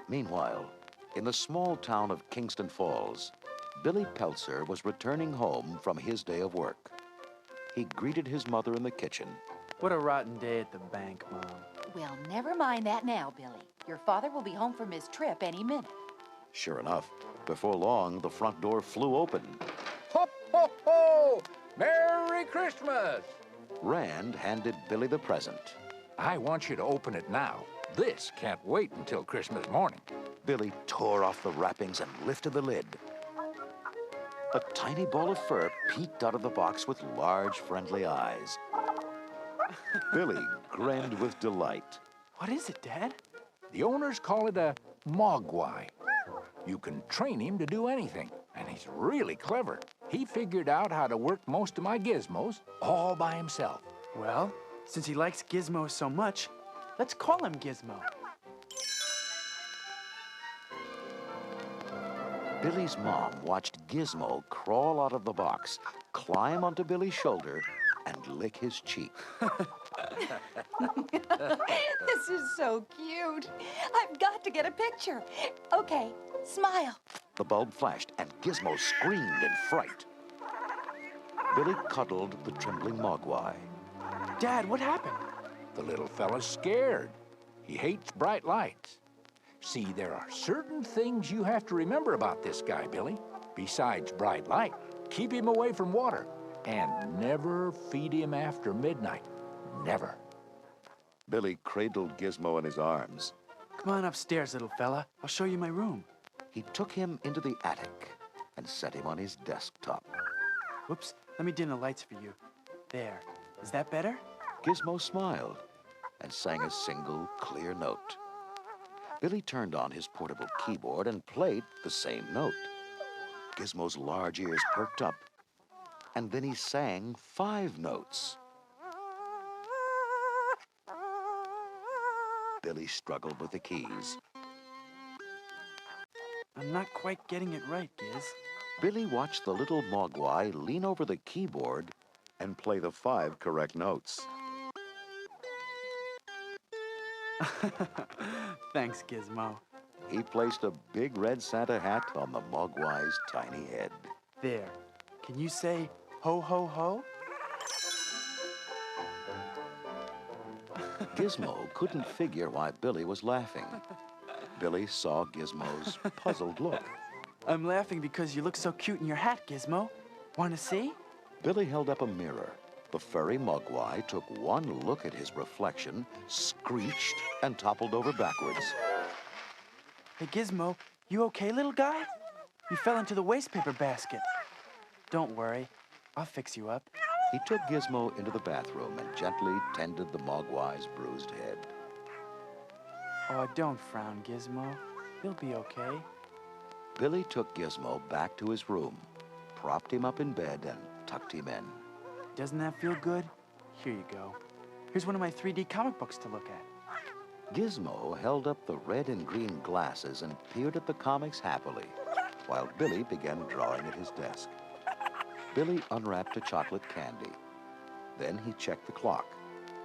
Meanwhile, in the small town of Kingston Falls, Billy Peltzer was returning home from his day of work. He greeted his mother in the kitchen. What a rotten day at the bank, Mom. Well, never mind that now, Billy. Your father will be home from his trip any minute. Sure enough, before long, the front door flew open. Ho, ho, ho! Merry Christmas! Rand handed Billy the present. I want you to open it now. This can't wait until Christmas morning. Billy tore off the wrappings and lifted the lid. A tiny ball of fur peeked out of the box with large, friendly eyes. Billy grinned with delight. What is it, Dad? The owners call it a mogwal. You can train him to do anything, and he's really clever. He figured out how to work most of my gizmos all by himself. Well, since he likes Gizmo so much, let's call him Gizmo. Billy's mom watched Gizmo crawl out of the box, climb onto Billy's shoulder, and lick his cheek. This is so cute. I've got to get a picture. Okay, smile. The bulb flashed, and Gizmo screamed in fright. Billy cuddled the trembling mogwai. Dad, what happened? The little fella's scared. He hates bright lights. See, there are certain things you have to remember about this guy, Billy. Besides bright light, keep him away from water, and never feed him after midnight. Never. Billy cradled Gizmo in his arms. Come on upstairs, little fella. I'll show you my room. He took him into the attic and set him on his desktop. Whoops, let me dim the lights for you. There. Is that better? Gizmo smiled and sang a single clear note. Billy turned on his portable keyboard and played the same note. Gizmo's large ears perked up, and then he sang 5 notes. Billy struggled with the keys. I'm not quite getting it right, Giz. Billy watched the little mogwai lean over the keyboard and play the 5 correct notes. Thanks, Gizmo. He placed a big red Santa hat on the mogwai's tiny head. There. Can you say ho, ho, ho? Gizmo couldn't figure why Billy was laughing. Billy saw Gizmo's puzzled look. I'm laughing because you look so cute in your hat, Gizmo. Want to see? Billy held up a mirror. The furry mogwai took one look at his reflection, screeched, and toppled over backwards. Hey, Gizmo, you okay, little guy? You fell into the wastepaper basket. Don't worry, I'll fix you up. He took Gizmo into the bathroom and gently tended the mogwai's bruised head. Oh, don't frown, Gizmo. You'll be okay. Billy took Gizmo back to his room, propped him up in bed, and tucked him in. Doesn't that feel good? Here you go. Here's one of my 3D comic books to look at. Gizmo held up the red and green glasses and peered at the comics happily, while Billy began drawing at his desk. Billy unwrapped a chocolate candy. Then he checked the clock.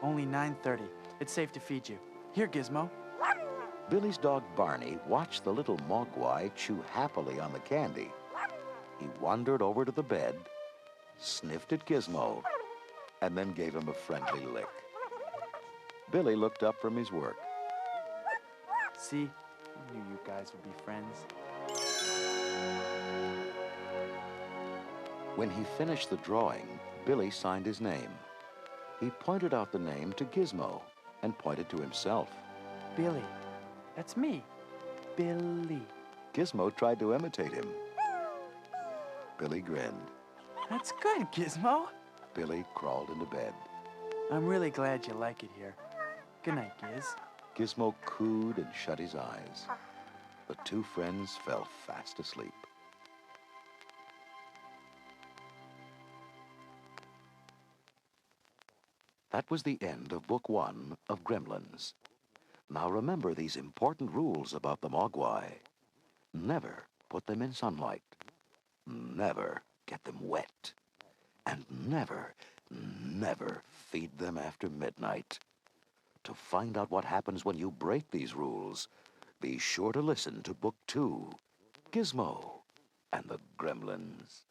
Only 9:30. It's safe to feed you. Here, Gizmo. Billy's dog Barney watched the little mogwai chew happily on the candy. He wandered over to the bed, sniffed at Gizmo, and then gave him a friendly lick. Billy looked up from his work. See, I knew you guys would be friends. When he finished the drawing, Billy signed his name. He pointed out the name to Gizmo and pointed to himself. Billy. That's me. Billy. Gizmo tried to imitate him. Billy grinned. That's good, Gizmo. Billy crawled into bed. I'm really glad you like it here. Good night, Giz. Gizmo cooed and shut his eyes. The two friends fell fast asleep. That was the end of Book 1 of Gremlins. Now remember these important rules about the mogwai. Never put them in sunlight. Never get them wet. And never, never feed them after midnight. To find out what happens when you break these rules, Be sure to listen to Book 2, Gizmo and the Gremlins.